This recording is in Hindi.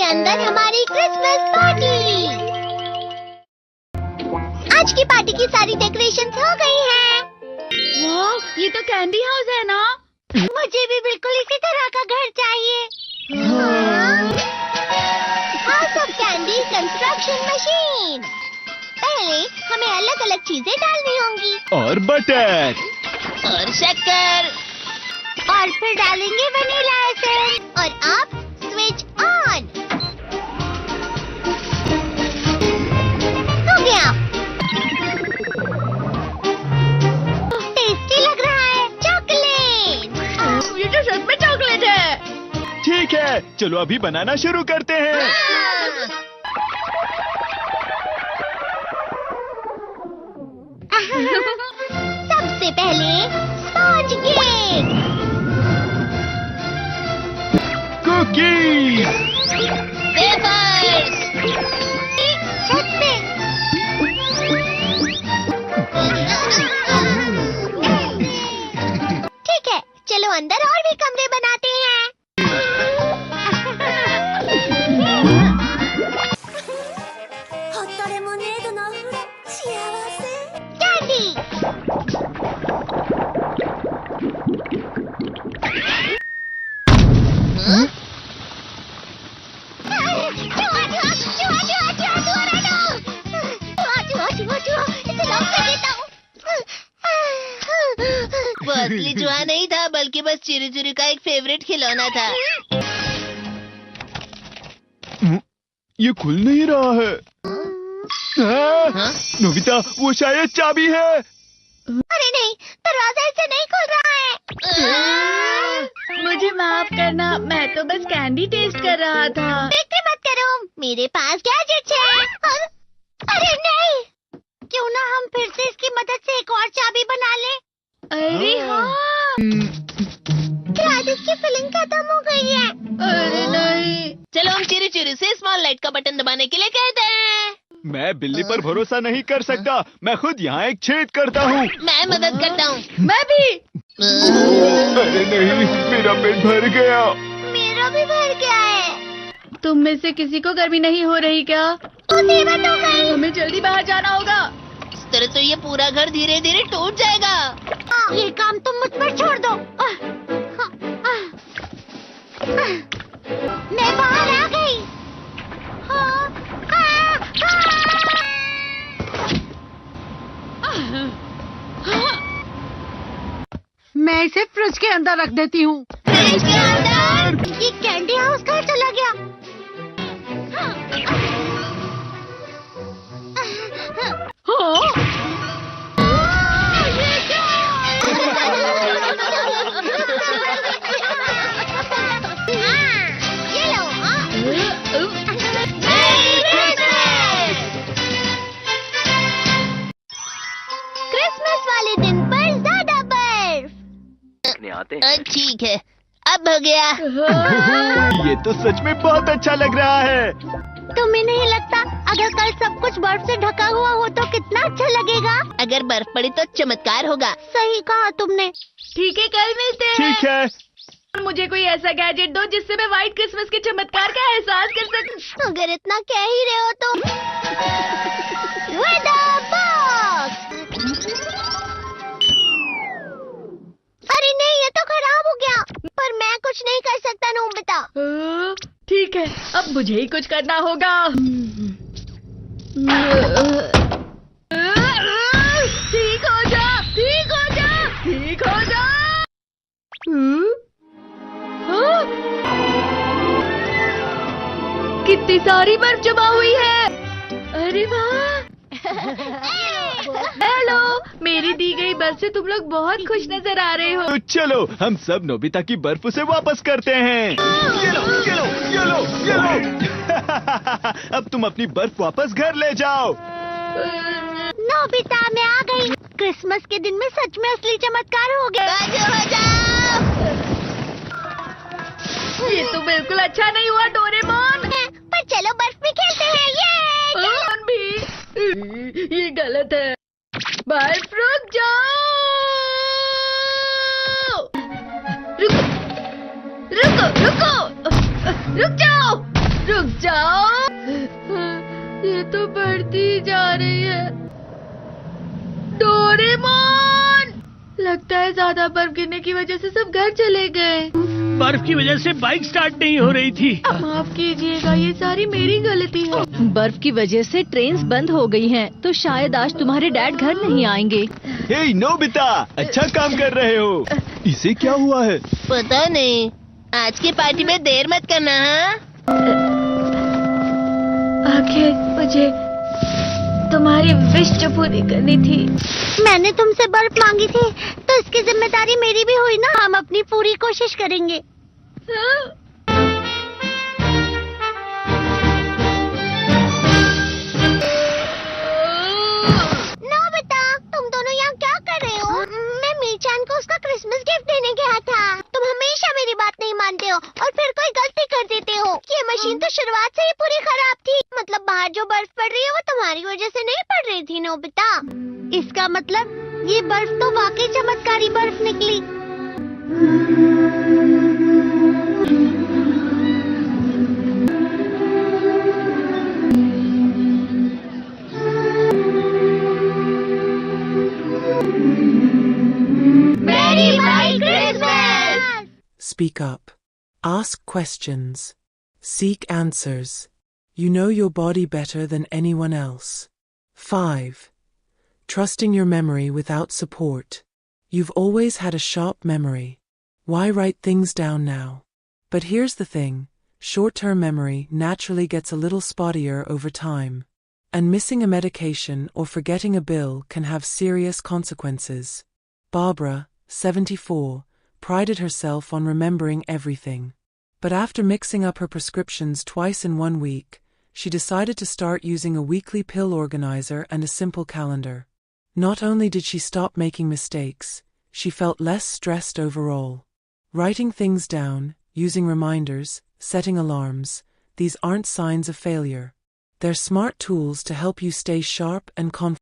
अंदर हमारी क्रिसमस पार्टी। आज की पार्टी की सारी डेकोरेशंस हो गई हैं। वाह, ये तो कैंडी हाउस है ना? मुझे भी बिल्कुल इसी तरह का घर चाहिए। House of candy construction machine. पहले हमें अलग अलग चीजें डालनी होंगी और बटर और शक्कर, और फिर डालेंगे वनीला एसेंस और अब स्विच ऑन। हो गया। टेस्टी लग रहा है। चॉकलेट। ये तो सच में चॉकलेट है। ठीक है, चलो अभी बनाना शुरू करते हैं। सबसे पहले स्पॉन्ज केक, कुकीज, वेफर्स, छत पे। ठीक है, चलो अंदर और भी कमरे बनाते हैं। कैंडी। वो असली जुआ नहीं था, बल्कि बस चिरू चिरू का एक फेवरेट खिलौना था। ये खुल नहीं रहा है। नोबिता, वो शायद चाबी है। अरे नहीं, दरवाजा ऐसे नहीं खुल रहा है। मुझे माफ करना, मैं तो बस कैंडी टेस्ट कर रहा था। फिक्र मत करो, मेरे पास गैजेट्स हैं। अरे नहीं, क्यों ना हम फिर से इसकी मदद से एक और चाबी बना लें। अरे हाँ। शायद इसकी फिलिंग खत्म हो गई है। अरे नहीं। चलो हम चिरू चिरू से स्मॉल लाइट का बटन दबाने के लिए कहते हैं। मैं बिल्ली पर भरोसा नहीं कर सकता। मैं खुद यहाँ एक छेद करता हूँ। मैं मदद करता हूँ। मैं भी। अरे नहीं, मेरा पेट भर गया। मेरा भी भर गया है। तुम में से किसी को गर्मी नहीं हो रही क्या? मुसीबत हो गई। हमें जल्दी बाहर जाना होगा। इस तरह तो ये पूरा घर धीरे धीरे टूट जाएगा। ये काम तुम मुझ पर छोड़ दो। मैं बाहर आ गई। मैं इसे फ्रिज के अंदर रख देती हूँ। फ्रिज के अंदर? ये कैंडी हाउस कहाँ चला गया? ये लो। क्रिसमस वाले दिन पर ज्यादा बर्फ। ठीक है, अब हो गया। ये तो सच में बहुत अच्छा लग रहा है। तुम्हें नहीं लगता अगर कल सब कुछ बर्फ से ढका हुआ हो तो कितना अच्छा लगेगा? अगर बर्फ पड़ी तो चमत्कार होगा। सही कहा तुमने। ठीक है, कल मिलते हैं। ठीक है। मुझे कोई ऐसा गैजेट दो जिससे मैं व्हाइट क्रिसमस के चमत्कार का एहसास कर सकूं। अगर इतना कह ही रहे हो तो वेदर बॉक्स। अरे नहीं, ये तो खराब हो गया। पर मैं कुछ नहीं कर सकता नोबिता। ठीक है, अब मुझे ही कुछ करना होगा। ठीक हो जा, ठीक हो जा, ठीक हो जा। कितनी सारी बर्फ जमा हुई है। अरे वाह। हेलो, मेरी दी गई बर्फ से तुम लोग बहुत खुश नजर आ रहे हो। तो चलो हम सब नोबिता की बर्फ उसे वापस करते हैं। ये लो, ये लो, ये लो, ये लो। अब तुम अपनी बर्फ वापस घर ले जाओ। नोबिता, मैं आ गई। क्रिसमस के दिन में सच में असली चमत्कार हो गया। ये तो बिल्कुल अच्छा नहीं हुआ डोरेमोन। पर चलो बर्फ में खेलते हैं। ये भी ये गलत है। बर्फ रुक जाओ। रुको रुको रुको, रुक जाओ। रुक जाओ। ये तो बढ़ती ही जा रही है। डोरेमोन! लगता है ज्यादा बर्फ गिरने की वजह से सब घर चले गए। बर्फ की वजह से बाइक स्टार्ट नहीं हो रही थी। माफ कीजिएगा, ये सारी मेरी गलती है। बर्फ की वजह से ट्रेन्स बंद हो गई हैं, तो शायद आज तुम्हारे डैड घर नहीं आएंगे। हे नोबिता, अच्छा काम कर रहे हो। इसे क्या हुआ है? पता नहीं। आज की पार्टी में देर मत करना, हाँ? आखिर मुझे तुम्हारी विश जो पूरी करनी थी। मैंने तुमसे बर्फ मांगी थी, तो इसकी जिम्मेदारी मेरी भी हुई ना। हम अपनी पूरी कोशिश करेंगे। नोबिता, तुम दोनों यहाँ क्या कर रहे हो? मैं मीरचान को उसका क्रिसमस गिफ्ट देने गया था। तुम हमेशा मेरी बात नहीं मानते हो और फिर कोई गलती कर देते हो। ये मशीन तो शुरुआत से ही पूरी खराब थी। मतलब बाहर जो बर्फ पड़ रही है वो तुम्हारी वजह से नहीं पड़ रही थी नोबिता। इसका मतलब ये बर्फ तो वाकई चमत्कारी बर्फ निकली। मेरी भाई Christmas. Speak up. Ask questions. Seek answers. You know your body better than anyone else. 5. Trusting your memory without support. You've always had a sharp memory. Why write things down now? But here's the thing. Short-term memory naturally gets a little spottier over time. And missing a medication or forgetting a bill can have serious consequences. Barbara, 74, prided herself on remembering everything. But after mixing up her prescriptions twice in 1 week, she decided to start using a weekly pill organizer and a simple calendar. Not only did she stop making mistakes, she felt less stressed overall. Writing things down, using reminders, setting alarms, these aren't signs of failure. They're smart tools to help you stay sharp and confident.